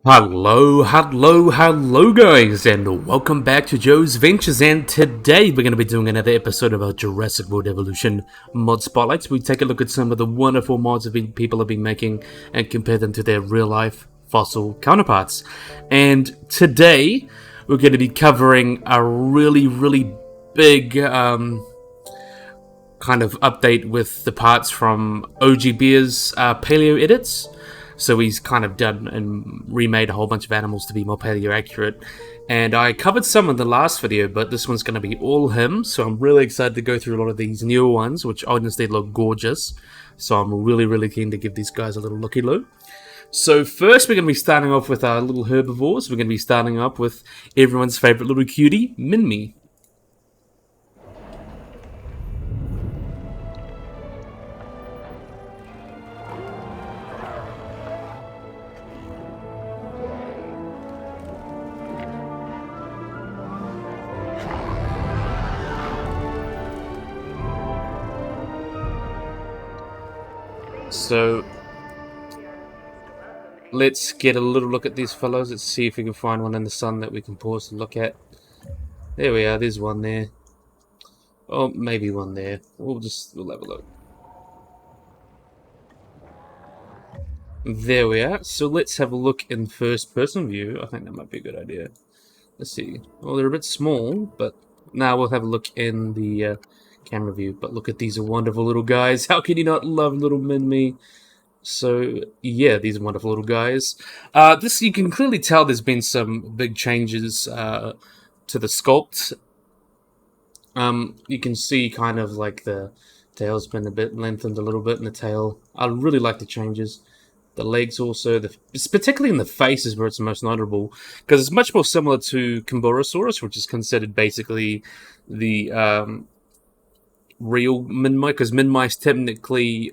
Hello guys, and welcome back to Joe's Ventures, and today we're going to be doing another episode of our Jurassic World Evolution mod spotlights. We take a look at some of the wonderful mods that people have been making and compare them to their real-life fossil counterparts. And today we're going to be covering a really big kind of update with the parts from OG Beer's Paleo edits. So he's kind of done and remade a whole bunch of animals to be more paleo accurate. And I covered some in the last video, but this one's going to be all him. So I'm really excited to go through a lot of these newer ones, which honestly look gorgeous. So I'm really keen to give these guys a little looky-loo. So first we're going to be starting off with our little herbivores. We're going to be starting up with everyone's favorite little cutie, Minmi. So let's get a little look at these fellows. Let's see if we can find one in the sun that we can pause to look at. There we are, there's one there. Oh, maybe one there. We'll have a look. There we are. So let's have a look in first person view. I think that might be a good idea. Let's see. Well, they're a bit small, but now we'll have a look in the camera view. But look at these wonderful little guys. How can you not love little Minmi? So yeah, these wonderful little guys. This, you can clearly tell there's been some big changes to the sculpt. You can see kind of like the tail's been a bit lengthened a little bit in the tail. I really like the changes. The legs also, it's particularly in the face is where it's most notable, because it's much more similar to Carcharodontosaurus, which is considered basically the real Minmi, because Minmi is technically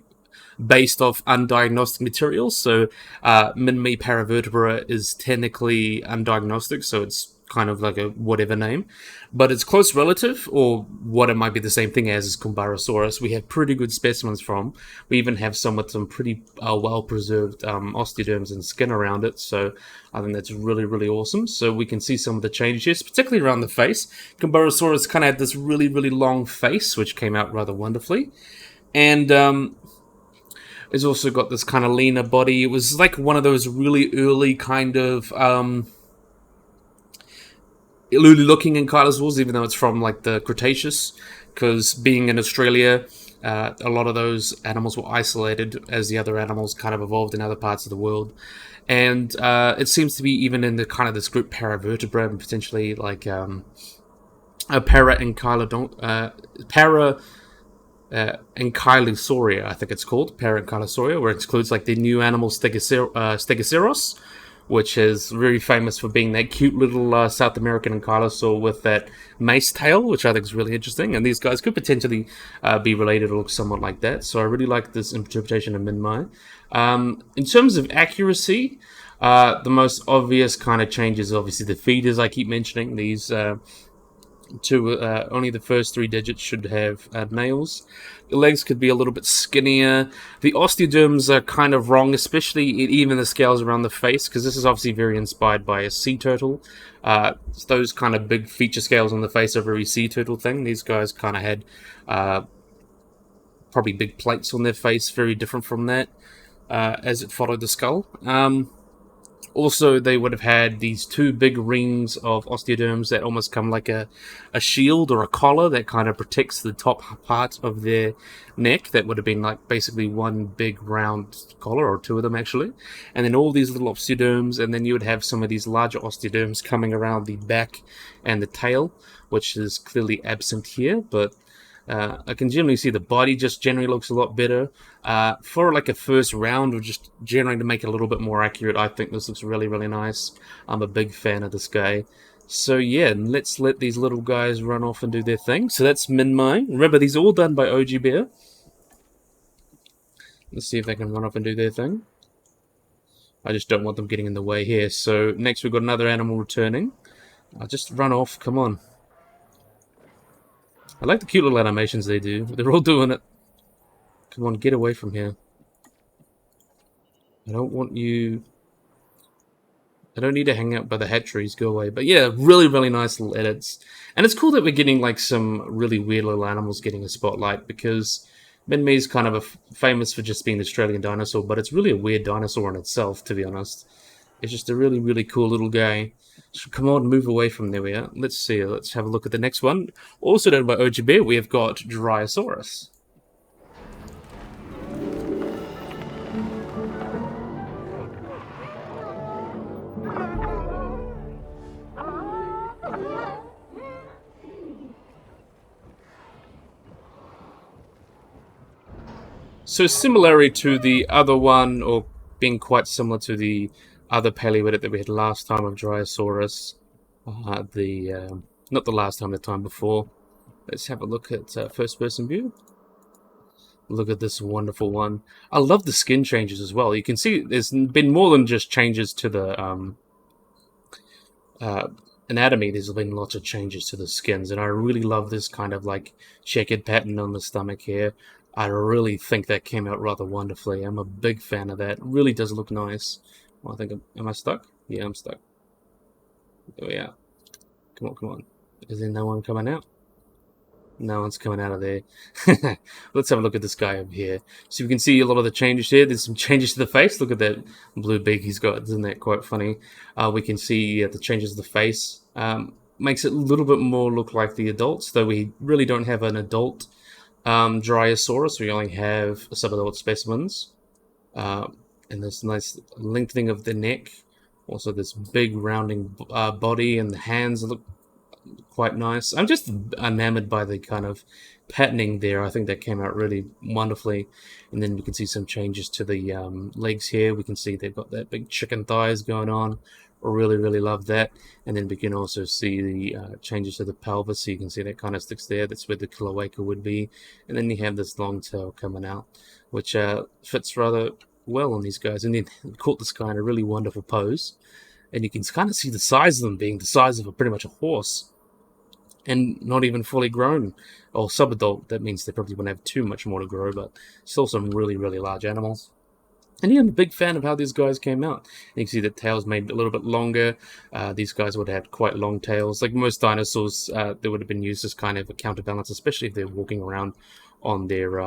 based off undiagnosed materials. So Minmi paravertebra is technically undiagnostic, so it's kind of like a whatever name, but it's close relative, or what it might be the same thing as, is Carcharodontosaurus. We have pretty good specimens from. We even have some with some pretty well preserved osteoderms and skin around it, so I think that's really awesome. So we can see some of the changes, particularly around the face. Carcharodontosaurus kind of had this really long face, which came out rather wonderfully, and it's also got this kind of leaner body. It was like one of those really early kind of looking ankylosaurs, even though it's from like the Cretaceous, because being in Australia, a lot of those animals were isolated as the other animals kind of evolved in other parts of the world. And it seems to be even in the kind of this group paravertebra, and potentially like a Ankylosauria, I think it's called, Parankylosauria, where it includes like the new animal Stegosaurus, which is very famous for being that cute little South American ankylosaur with that mace tail, which I think is really interesting. And these guys could potentially be related or look somewhat like that. So I really like this interpretation of Minmi. In terms of accuracy, the most obvious kind of change is obviously the feeders. I keep mentioning these. Only the first 3 digits should have nails. The legs could be a little bit skinnier. The osteoderms are kind of wrong, especially even the scales around the face, because this is obviously very inspired by a sea turtle. Those kind of big feature scales on the face are very sea turtle thing. These guys kind of had probably big plates on their face, very different from that, as it followed the skull. Also, they would have had these 2 big rings of osteoderms that almost come like a shield or a collar that kind of protects the top part of their neck. That would have been like basically one big round collar, or 2 of them actually. And then all these little osteoderms, and then you would have some of these larger osteoderms coming around the back and the tail, which is clearly absent here, but I can generally see the body just generally looks a lot better. For like a first round, or just generally to make it a little bit more accurate, I think this looks really nice. I'm a big fan of this guy. So yeah, let's let these little guys run off and do their thing. So that's Minmi. Remember, these are all done by OG Bear. Let's see if they can run off and do their thing. I just don't want them getting in the way here. So next we've got another animal returning. I'll just run off, come on. I like the cute little animations they do. They're all doing it. Come on, get away from here. I don't want you I don't need to hang out by the hatcheries, go away. But yeah, really, really nice little edits. And it's cool that we're getting like some really weird little animals getting a spotlight, because Minmi is kind of famous for just being the Australian dinosaur, but it's really a weird dinosaur in itself, to be honest. It's just a really, really cool little guy. So come on, move away from there we are. Let's see, let's have a look at the next one. Also done by OGB, we have got Dryosaurus. So similarly to the other one, or being quite similar to the other Paleo edit that we had last time of Dryosaurus, not the last time, the time before. Let's have a look at first person view. Look at this wonderful one. I love the skin changes as well. You can see there's been more than just changes to the anatomy. There's been lots of changes to the skins, and I really love this kind of like checkered pattern on the stomach here. I really think that came out rather wonderfully. I'm a big fan of that. It really does look nice. Well, I think am I stuck? Yeah, I'm stuck. There we are. Come on, come on. Is there no one coming out? No one's coming out of there. Let's have a look at this guy over here. So you can see a lot of the changes here. There's some changes to the face. Look at that blue beak he's got. Isn't that quite funny? We can see the changes to the face. Makes it a little bit more look like the adults, though we really don't have an adult Dryosaurus. We only have subadult specimens. And this nice lengthening of the neck. Also this big rounding body, and the hands look quite nice. I'm just enamored by the kind of patterning there. I think that came out really wonderfully. And then we can see some changes to the legs here. We can see they've got that big chicken thighs going on. Really, really love that. And then we can also see the changes to the pelvis. So you can see that kind of sticks there. That's where the cloaca would be. And then you have this long tail coming out, which fits rather well on these guys. And then caught this guy in a really wonderful pose. And you can kind of see the size of them being the size of pretty much a horse. And not even fully grown or subadult. That means they probably wouldn't have too much more to grow, but still some really, really large animals. And yeah, I'm a big fan of how these guys came out. You can see the tails made a little bit longer. These guys would have had quite long tails. Like most dinosaurs, they would have been used as kind of a counterbalance, especially if they're walking around on their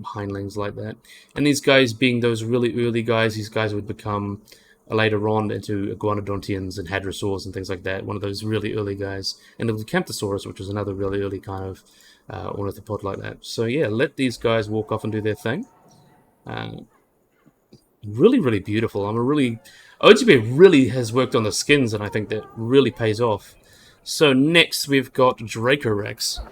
hind legs like that. And these guys being those really early guys, these guys would become later on into iguanodontians and hadrosaurs and things like that. One of those really early guys. And the Diplodocus, which was another really early kind of ornithopod like that. So yeah, let these guys walk off and do their thing. Really, really beautiful. OGB really has worked on the skins, and I think that really pays off. So next we've got Dracorex.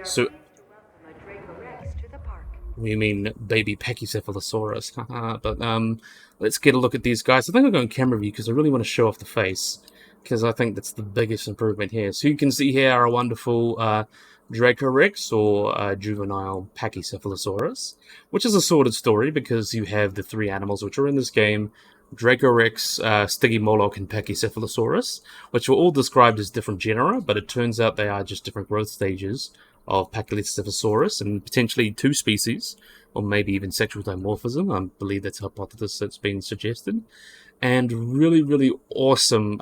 So we mean baby Pachycephalosaurus. But let's get a look at these guys. I think I'll go in camera view because I really want to show off the face, because I think that's the biggest improvement here. So you can see here our wonderful Dracorex, or juvenile Pachycephalosaurus, which is a sorted story because you have the three animals which are in this game: Dracorex, Stygimoloch, and Pachycephalosaurus, which were all described as different genera, but it turns out they are just different growth stages of Pachycephalosaurus, and potentially two species, or maybe even sexual dimorphism. I believe that's a hypothesis that's been suggested. And really, really awesome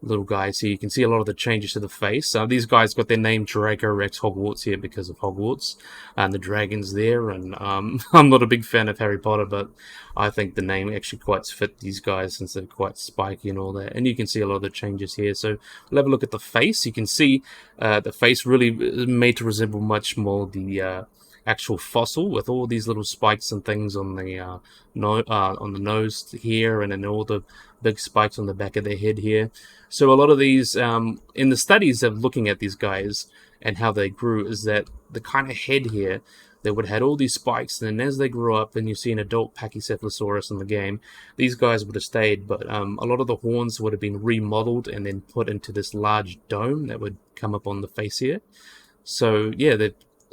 little guys here. You can see a lot of the changes to the face. These guys got their name Dracorex Hogwarts here because of Hogwarts and the dragons there. And I'm not a big fan of Harry Potter, but I think the name actually quite fit these guys since they're quite spiky and all that. And you can see a lot of the changes here. So we'll have a look at the face. You can see the face really made to resemble much more the actual fossil, with all these little spikes and things on the nose here, and then all the big spikes on the back of their head here. So a lot of these, in the studies of looking at these guys and how they grew, is that the kind of head here, they would have had all these spikes, and then as they grew up, and you see an adult Pachycephalosaurus in the game, these guys would have stayed, but a lot of the horns would have been remodeled and then put into this large dome that would come up on the face here. So yeah,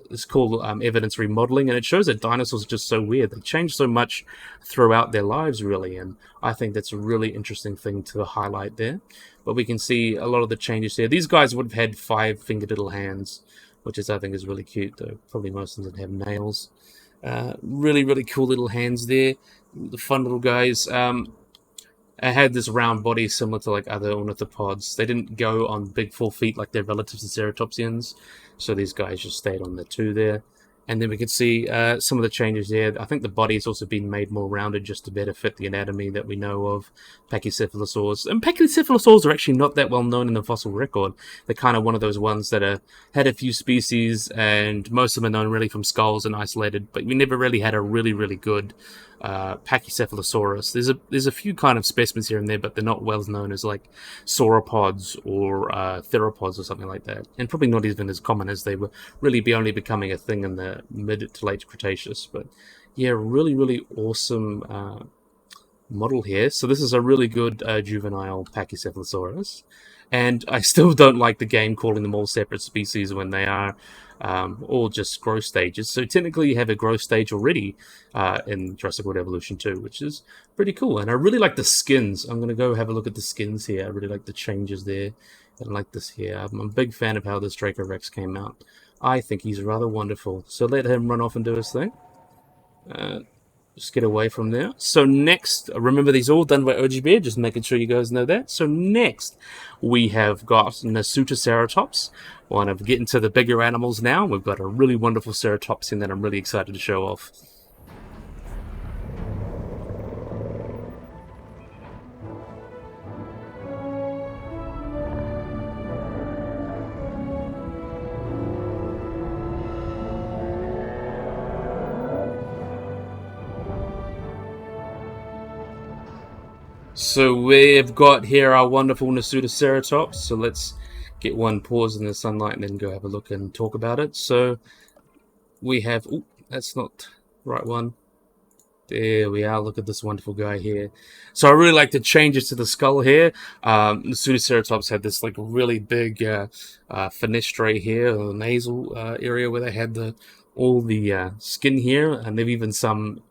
it's called evidence remodeling, and it shows that dinosaurs are just so weird. They change so much throughout their lives, really, and I think that's a really interesting thing to highlight there. But we can see a lot of the changes there. These guys would have had 5-fingered little hands, which I think is really cute, though probably most of them have nails. Really cool little hands there. The fun little guys. I had this round body similar to like other ornithopods. They didn't go on big 4 feet like their relatives, the ceratopsians, so these guys just stayed on the 2 there. And then we can see some of the changes there. I think the body has also been made more rounded just to better fit the anatomy that we know of Pachycephalosaurs. And Pachycephalosaurs are actually not that well known in the fossil record. They're kind of one of those ones that had a few species, and most of them are known really from skulls and isolated, but we never really had a really good Pachycephalosaurus. There's a few kind of specimens here and there, but they're not well known as like sauropods or theropods or something like that, and probably not even as common as they were really only becoming a thing in the mid to late Cretaceous. But yeah, really awesome model here. So this is a really good juvenile Pachycephalosaurus, and I still don't like the game calling them all separate species when they are all just growth stages. So technically you have a growth stage already in Jurassic World Evolution 2, which is pretty cool. And I really like the skins. I'm going to go have a look at the skins here. I really like the changes there. And I like this here. I'm a big fan of how this Dracorex came out. I think he's rather wonderful. So let him run off and do his thing. Just get away from there. So next, remember these are all done by OGB, just making sure you guys know that. So next, we have got Nasutoceratops. One of getting to the bigger animals now. We've got a really wonderful ceratopsian that I'm really excited to show off. So we've got here our wonderful Nasutoceratops. So let's get one pause in the sunlight and then go have a look and talk about it. So we have, oh, that's not the right one. There we are. Look at this wonderful guy here. So I really like the changes to the skull here. The Pseudoceratops had this like really big fenestrae here, or the nasal area where they had all the skin here, and they've even some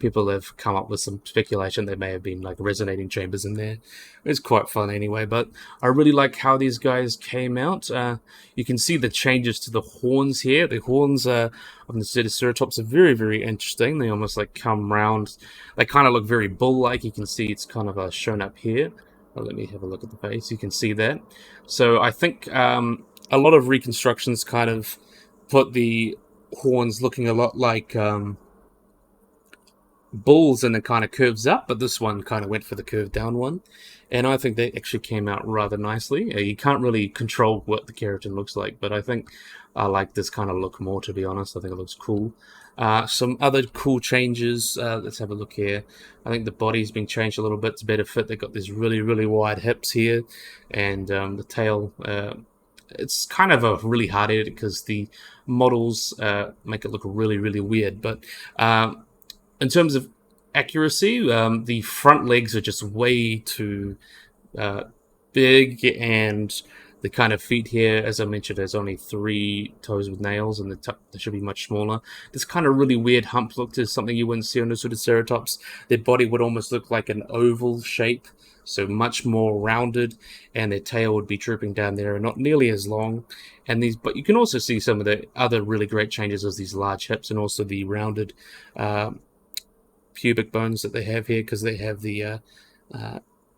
people have come up with some speculation there may have been like resonating chambers in there. It's quite fun anyway, but I really like how these guys came out. You can see the changes to the horns here. The horns of the Pseudoceratops are very interesting. They almost like come round. They kind of look very bull-like. You can see it's kind of shown up here. Let me have a look at the face. You can see that. So I think a lot of reconstructions kind of put the horns looking a lot like bulls, and it kind of curves up, but this one kind of went for the curved down one, and I think they actually came out rather nicely. You can't really control what the keratin looks like, but I think I like this kind of look more, to be honest. I think it looks cool. Some other cool changes. Let's have a look here. I think the body's been changed a little bit to better fit. They've got these really wide hips here, and the tail, it's kind of a really hard edit because the models make it look really weird. But in terms of accuracy, the front legs are just way too big, and the kind of feet here, as I mentioned, there's only 3 toes with nails, and they should be much smaller. This kind of really weird hump look is something you wouldn't see on the Pseudoceratops. Their body would almost look like an oval shape, so much more rounded, and their tail would be drooping down there and not nearly as long. And but you can also see some of the other really great changes as these large hips, and also the rounded pubic bones that they have here, because they have the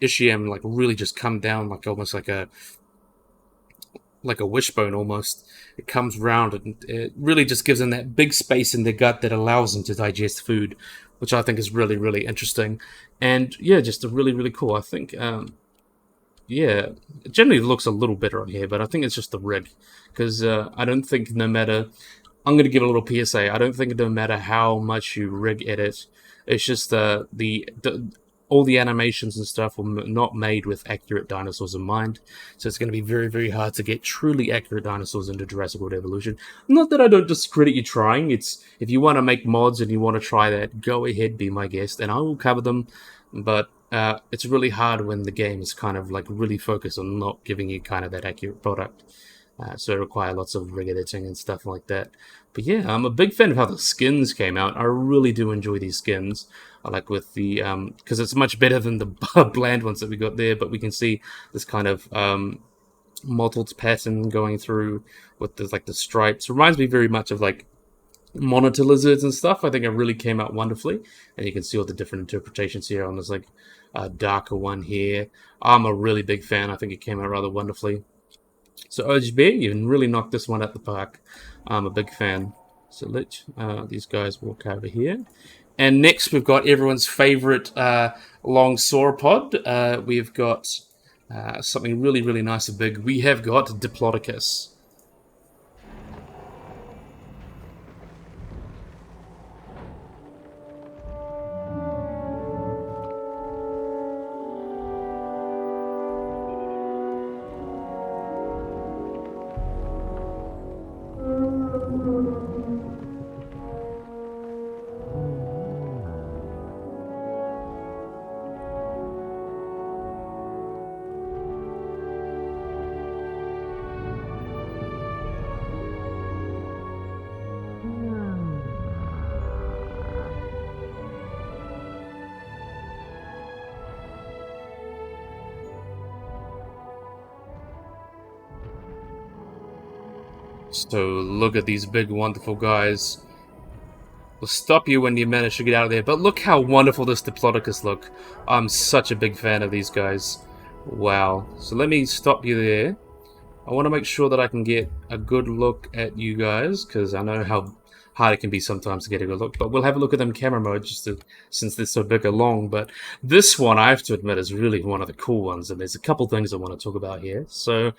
ischium like really just come down like almost like a wishbone almost. It comes round, and it really just gives them that big space in their gut that allows them to digest food, which I think is really interesting. And yeah, just a really cool. I think yeah, it generally looks a little better on here, but I think it's just the rig, because I don't think no matter, I'm going to give a little PSA, I don't think no matter how much you rig edit, it's just all the animations and stuff were not made with accurate dinosaurs in mind, so it's going to be very hard to get truly accurate dinosaurs into Jurassic World Evolution. Not that I don't discredit you trying. It's, if you want to make mods and you want to try that, go ahead, be my guest, and I will cover them. But it's really hard when the game is kind of like really focused on not giving you kind of that accurate product. so it requires lots of rig editing and stuff like that. But yeah, I'm a big fan of how the skins came out. I really do enjoy these skins. I like with the because it's much better than the bland ones that we got there. But we can see this kind of mottled pattern going through with the like the stripes. Reminds me very much of like monitor lizards and stuff. I think it really came out wonderfully, and you can see all the different interpretations here on this like darker one here. I'm a really big fan. I think it came out rather wonderfully. So OGB, you can really knock this one at the park. I'm a big fan. So let these guys walk over here. And next we've got everyone's favorite long sauropod. We've got something really, really nice and big. We have got Diplodocus. So look at these big, wonderful guys. We'll stop you when you manage to get out of there. But look how wonderful this Diplodocus look. I'm such a big fan of these guys. Wow. So let me stop you there. I want to make sure that I can get a good look at you guys, because I know how hard it can be sometimes to get a good look. But we'll have a look at them camera mode, since they're so big and long. But this one, I have to admit, is really one of the cool ones. And there's a couple things I want to talk about here. So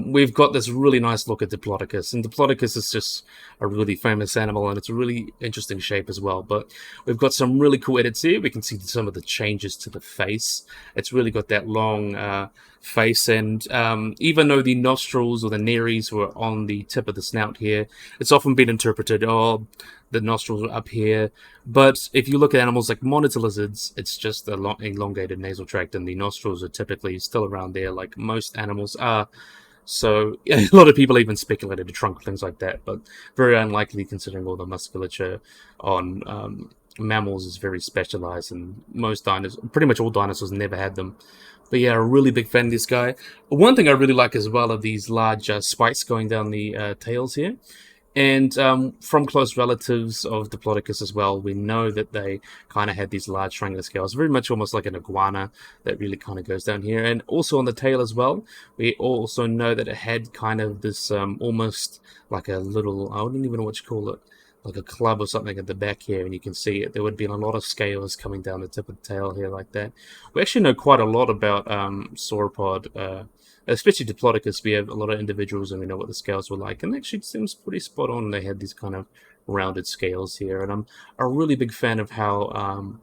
we've got this really nice look at Diplodocus. And Diplodocus is just a really famous animal, and it's a really interesting shape as well. But we've got some really cool edits here. We can see some of the changes to the face. It's really got that long face, and even though the nostrils or the nares were on the tip of the snout here, it's often been interpreted, oh, the nostrils are up here. But if you look at animals like monitor lizards, it's just a elongated nasal tract, and the nostrils are typically still around there like most animals are. So yeah, a lot of people even speculated a trunk, things like that, but very unlikely considering all the musculature on mammals is very specialized, and most dinosaurs, pretty much all dinosaurs, never had them. But yeah, a really big fan of this guy. One thing I really like as well are these large spikes going down the tails here. And from close relatives of Diplodocus as well, we know that they kind of had these large triangular scales, very much almost like an iguana that really kind of goes down here. And also on the tail as well, we also know that it had kind of this almost like a little, I don't even know what you call it, like a club or something at the back here, and you can see it. There would be a lot of scales coming down the tip of the tail here like that. We actually know quite a lot about sauropod, especially Diplodocus. We have a lot of individuals, and we know what the scales were like, and it actually seems pretty spot on. They had these kind of rounded scales here, and I'm a really big fan of how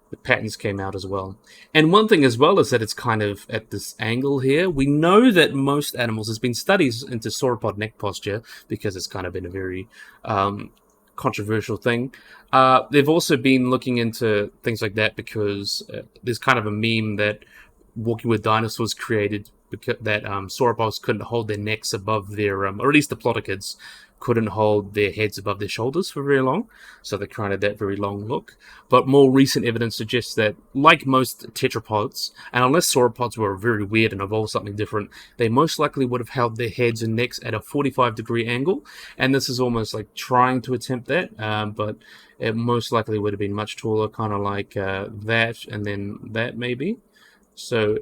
the patterns came out as well. And one thing as well is that it's kind of at this angle here. We know that most animals, there's been studies into sauropod neck posture, because it's kind of been a very controversial thing. They've also been looking into things like that because there's kind of a meme that Walking with Dinosaurs created, because that sauropods couldn't hold their necks above their, or at least the Diplodocids couldn't hold their heads above their shoulders for very long, so they created that very long look. But more recent evidence suggests that, like most tetrapods, and unless sauropods were very weird and evolved something different, they most likely would have held their heads and necks at a 45-degree angle, and this is almost like trying to attempt that, but it most likely would have been much taller, kind of like that, and then that maybe. So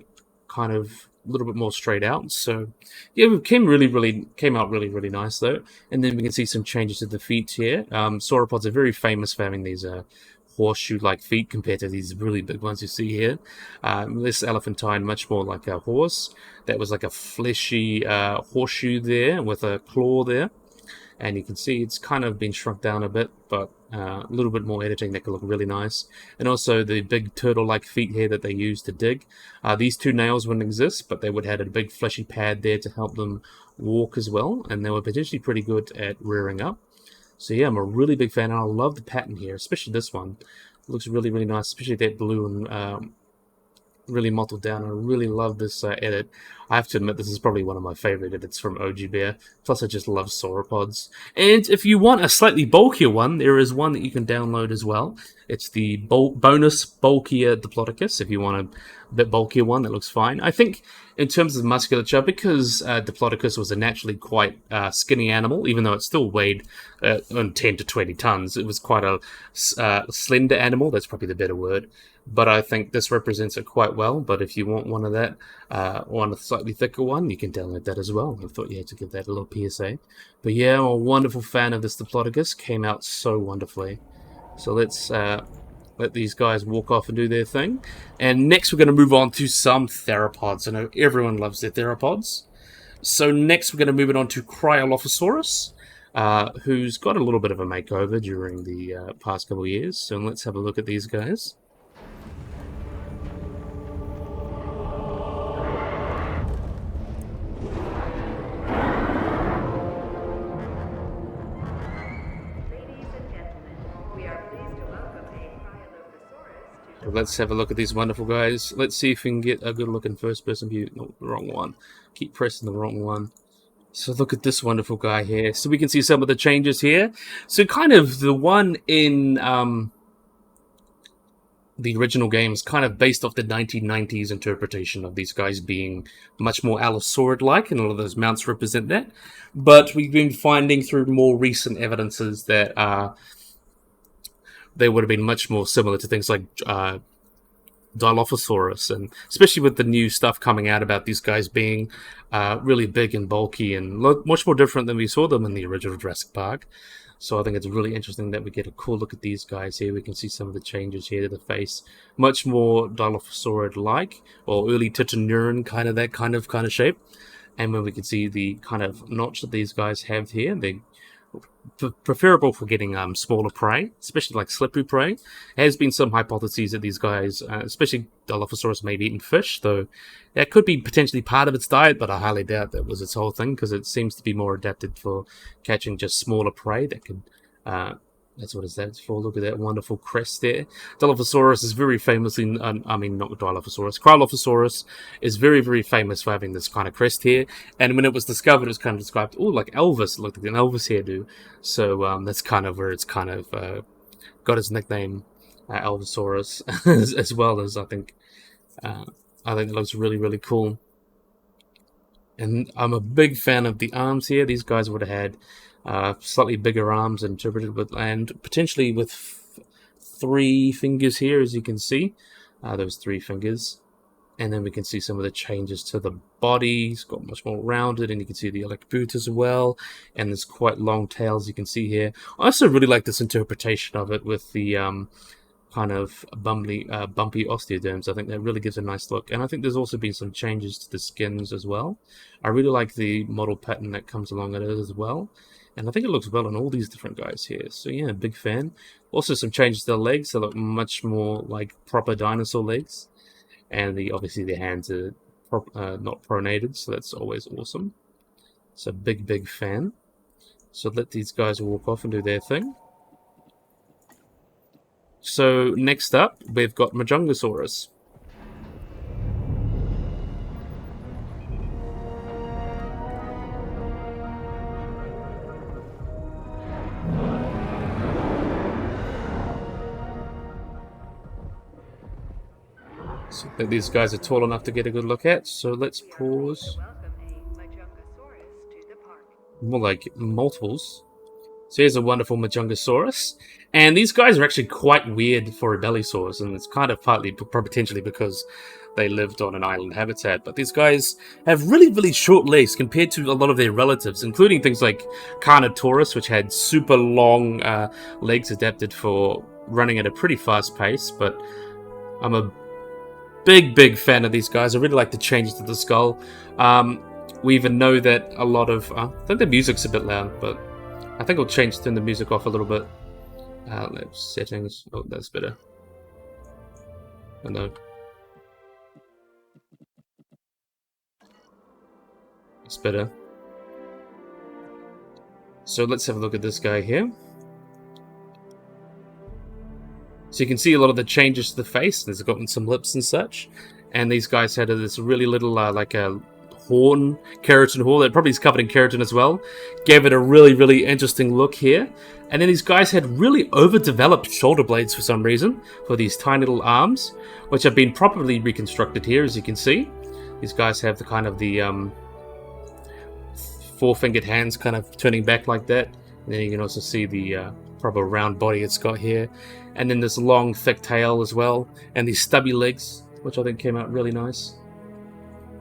kind of a little bit more straight out. So yeah, it came out really nice though. And then we can see some changes to the feet here. Sauropods are very famous for having these horseshoe-like feet compared to these really big ones you see here. Less elephantine, much more like a horse. That was like a fleshy horseshoe there with a claw there. And you can see it's kind of been shrunk down a bit, but a little bit more editing that could look really nice. And also the big turtle-like feet here that they use to dig. These two nails wouldn't exist, but they would have had a big fleshy pad there to help them walk as well, and they were potentially pretty good at rearing up. So yeah, I'm a really big fan, and I love the pattern here, especially this one. It looks really nice, especially that blue and really mottled down. I really love this edit. I have to admit, this is probably one of my favorite edits from OG Bear. Plus, I just love sauropods. And if you want a slightly bulkier one, there is one that you can download as well. It's the bonus bulkier Diplodocus. If you want a bit bulkier one, that looks fine. I think in terms of musculature, because Diplodocus was a naturally quite skinny animal, even though it still weighed 10 to 20 tons, it was quite a slender animal. That's probably the better word. But I think this represents it quite well. But if you want one of that, want a slightly thicker one, you can download that as well. I thought you had to give that a little PSA. But yeah, I'm a wonderful fan of this Diplodocus. Came out so wonderfully. So let's let these guys walk off and do their thing. And next we're going to move on to some theropods. I know everyone loves their theropods. So next we're going to move it on to Cryolophosaurus, who's got a little bit of a makeover during the past couple of years. So let's have a look at these guys. Let's have a look at these wonderful guys. Let's see if we can get a good look in first-person view. No, the wrong one. Keep pressing the wrong one. So look at this wonderful guy here. So we can see some of the changes here. So kind of the one in the original game is kind of based off the 1990s interpretation of these guys being much more Allosaurid-like, and a lot of those mounts represent that. But we've been finding through more recent evidences that they would have been much more similar to things like Dilophosaurus, and especially with the new stuff coming out about these guys being really big and bulky and much more different than we saw them in the original Jurassic Park. So I think it's really interesting that we get a cool look at these guys here. We can see some of the changes here to the face, much more Dilophosaurid-like, or early Titanuran, kind of that kind of shape. And when we can see the kind of notch that these guys have here, they preferable for getting smaller prey, especially like slippery prey. There has been some hypotheses that these guys, especially Dilophosaurus, may have eaten fish, though that could be potentially part of its diet, but I highly doubt that was its whole thing, because it seems to be more adapted for catching just smaller prey that could that's what it's that for. Look at that wonderful crest there. Dilophosaurus is very famously, I mean, not Dilophosaurus, Cryolophosaurus is very, very famous for having this kind of crest here. And when it was discovered, it was kind of described, oh, like Elvis, it looked like an Elvis hairdo. So that's kind of where it's kind of got its nickname, Elvisaurus, as well as I think it looks really, really cool. And I'm a big fan of the arms here. These guys would have had slightly bigger arms interpreted with, and potentially with 3 fingers here, as you can see. Those 3 fingers. And then we can see some of the changes to the body. It's got much more rounded, and you can see the elect boot as well. And there's quite long tails you can see here. I also really like this interpretation of it with the kind of bumpy osteoderms. I think that really gives a nice look. And I think there's also been some changes to the skins as well. I really like the model pattern that comes along with it as well. And I think it looks well on all these different guys here. So yeah, big fan. Also some changes to the legs. They look much more like proper dinosaur legs. And obviously the hands are not pronated, so that's always awesome. So big fan. So let these guys walk off and do their thing. So next up, we've got Majungasaurus. So these guys are tall enough to get a good look at, so let's pause. More like multiples. So here's a wonderful Majungasaurus. And these guys are actually quite weird for a Bellysaurus, and it's kind of partly potentially because they lived on an island habitat. But these guys have really, really short legs compared to a lot of their relatives, including things like Carcharodontosaurus, which had super long legs adapted for running at a pretty fast pace. But I'm a big fan of these guys. I really like the changes to the skull. We even know that a lot of... I think the music's a bit loud, but I think I'll turn the music off a little bit. Settings. Oh, that's better. Oh no. It's better. So let's have a look at this guy here. So you can see a lot of the changes to the face. There's gotten some lips and such. and these guys had this really little like a horn, keratin horn that probably is covered in keratin as well. Gave it a really interesting look here. And then these guys had really overdeveloped shoulder blades for some reason for these tiny little arms, which have been properly reconstructed here, as you can see. These guys have the kind of the four-fingered hands kind of turning back like that. And then you can also see the proper round body it's got here. And then this long, thick tail as well. And these stubby legs, which I think came out really nice.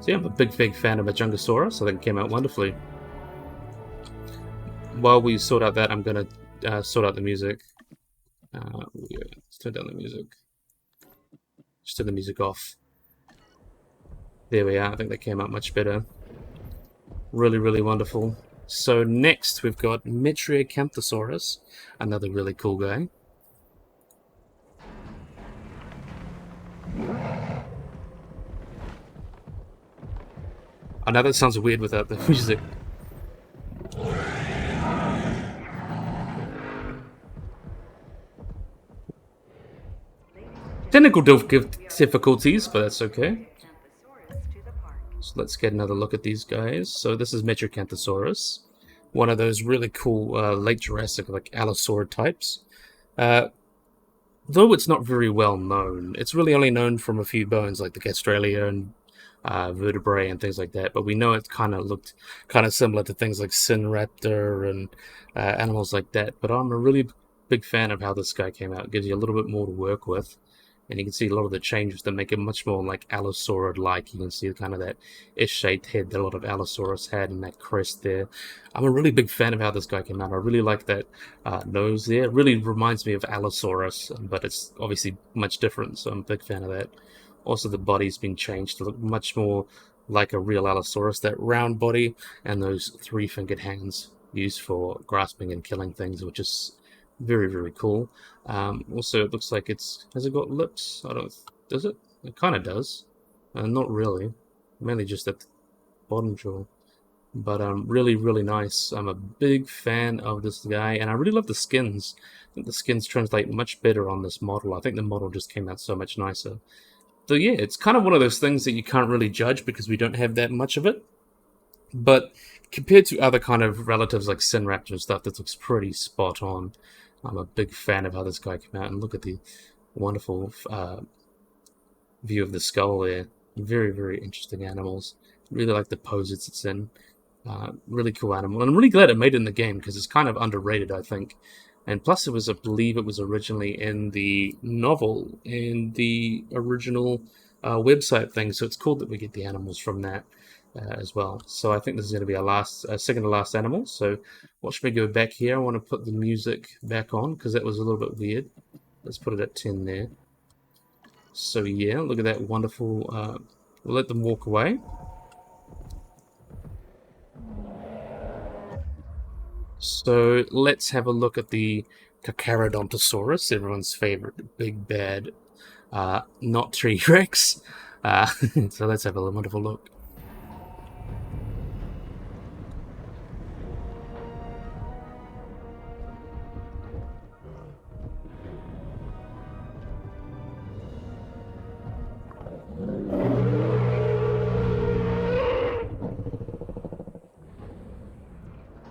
So yeah, I'm a big fan of Majungasaurus. I think it came out wonderfully. While we sort out that, I'm going to sort out the music. Let's turn down the music. Just turn the music off. There we are. I think that came out much better. Really wonderful. So next we've got Metriacanthosaurus, another really cool guy. I know that sounds weird without the music. Technical difficulties, but that's okay. So let's get another look at these guys. So this is Metriacanthosaurus, one of those really cool late Jurassic like Allosaur types. Though it's not very well known, it's really only known from a few bones like the Castralia and vertebrae and things like that, but we know it kind of looked kind of similar to things like Sinraptor and animals like that. But I'm a really big fan of how this guy came out. It gives you a little bit more to work with, and you can see a lot of the changes that make it much more like Allosaurid-like. You can see kind of that S-shaped head that a lot of Allosaurus had and that crest there. I'm a really big fan of how this guy came out. I really like that nose there. It really reminds me of Allosaurus, but it's obviously much different, so I'm a big fan of that. Also, the body's been changed to look much more like a real Allosaurus. That round body and those three-fingered hands used for grasping and killing things, which is very cool. Also, it looks like has it got lips? I don't. Does it? It kind of does. Not really. Mainly just at the bottom jaw. But really nice. I'm a big fan of this guy, and I really love the skins. I think the skins translate much better on this model. I think the model just came out so much nicer. So yeah, it's kind of one of those things that you can't really judge because we don't have that much of it. But compared to other kind of relatives like Sinraptor and stuff, this looks pretty spot on. I'm a big fan of how this guy came out, and look at the wonderful view of the skull there. Very interesting animals. Really like the pose it's in. Really cool animal, and I'm really glad it made it in the game because it's kind of underrated, I think. And plus, I believe it was originally in the novel, in the original website thing. So it's cool that we get the animals from that as well. So I think this is going to be our second to last animal. So watch me go back here. I want to put the music back on because that was a little bit weird. Let's put it at 10 there. So yeah, look at that wonderful. We'll let them walk away. So let's have a look at the Carcharodontosaurus, everyone's favorite big bad, not T-Rex. So let's have a wonderful look.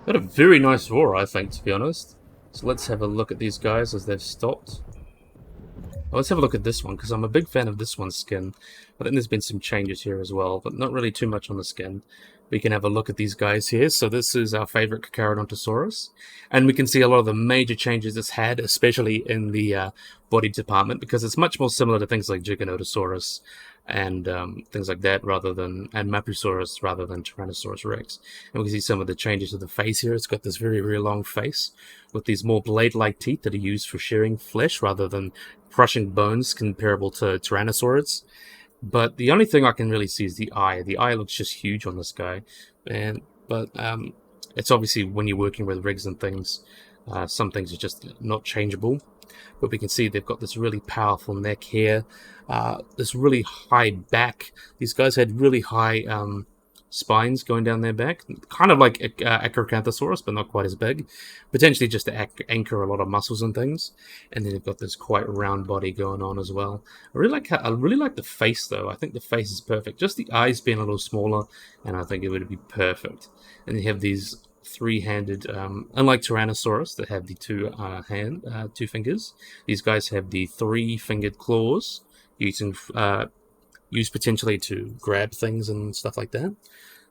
Got a very nice roar, I think, to be honest. So let's have a look at these guys as they've stopped. Let's have a look at this one, because I'm a big fan of this one's skin. I think there's been some changes here as well, but not really too much on the skin. We can have a look at these guys here. So this is our favorite Carcharodontosaurus. And we can see a lot of the major changes it's had, especially in the body department, because it's much more similar to things like Giganotosaurus and things like that, and Mapusaurus rather than Tyrannosaurus Rex. And we can see some of the changes to the face here. It's got this very long face with these more blade-like teeth that are used for shearing flesh rather than crushing bones, comparable to Tyrannosaurids. But the only thing I can really see is the eye. The eye looks just huge on this guy. But it's obviously when you're working with rigs and things, some things are just not changeable. But we can see they've got this really powerful neck here, this really high back. These guys had really high spines going down their back, kind of like Acrocanthosaurus, but not quite as big. Potentially just to anchor a lot of muscles and things. And then they've got this quite round body going on as well. I really like the face though. I think the face is perfect. Just the eyes being a little smaller, and I think it would be perfect. And you have these three-handed, unlike Tyrannosaurus that have the two fingers. These guys have the three-fingered claws, used potentially to grab things and stuff like that.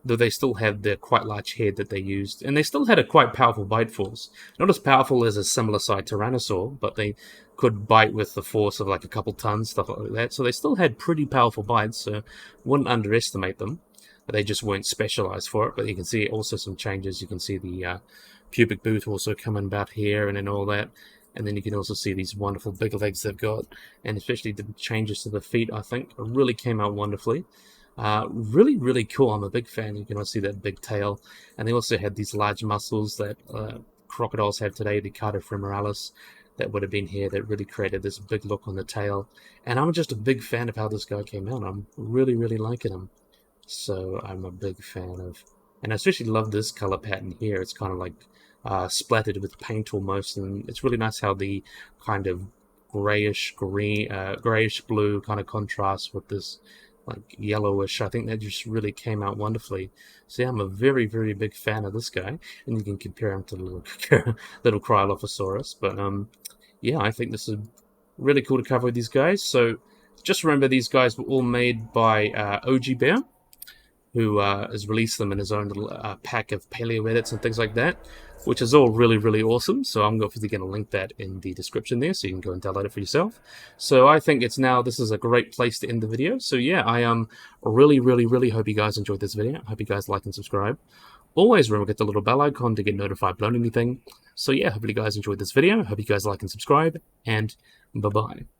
Though they still have the quite large head that they used, and they still had a quite powerful bite force. Not as powerful as a similar-sized Tyrannosaur, but they could bite with the force of like a couple tons, stuff like that. So they still had pretty powerful bites, so wouldn't underestimate them. They just weren't specialized for it. But you can see also some changes. You can see the pubic boot also coming about here and then all that. And then you can also see these wonderful big legs they've got. And especially the changes to the feet, I think, really came out wonderfully. Really, really cool. I'm a big fan. You can also see that big tail. And they also had these large muscles that crocodiles have today, the cardiofemoralis, that would have been here, that really created this big look on the tail. And I'm just a big fan of how this guy came out. I'm really, really liking him. So I'm a big fan of, and I especially love this color pattern here. It's kind of like splattered with paint almost, and it's really nice how the kind of grayish green, grayish blue kind of contrasts with this like yellowish. I think that just really came out wonderfully. So yeah, I'm a very, very big fan of this guy, and you can compare him to the little Cryolophosaurus. But yeah, I think this is really cool to cover with these guys. So just remember, these guys were all made by OG Bear, who has released them in his own little pack of Paleo edits and things like that, which is all really, really awesome. So I'm obviously going to link that in the description there, so you can go and download it for yourself. So I think this is a great place to end the video. So yeah, I really, really, really hope you guys enjoyed this video. I hope you guys like and subscribe. Always remember to get the little bell icon to get notified about anything. So yeah, hopefully you guys enjoyed this video. I hope you guys like and subscribe, and bye-bye.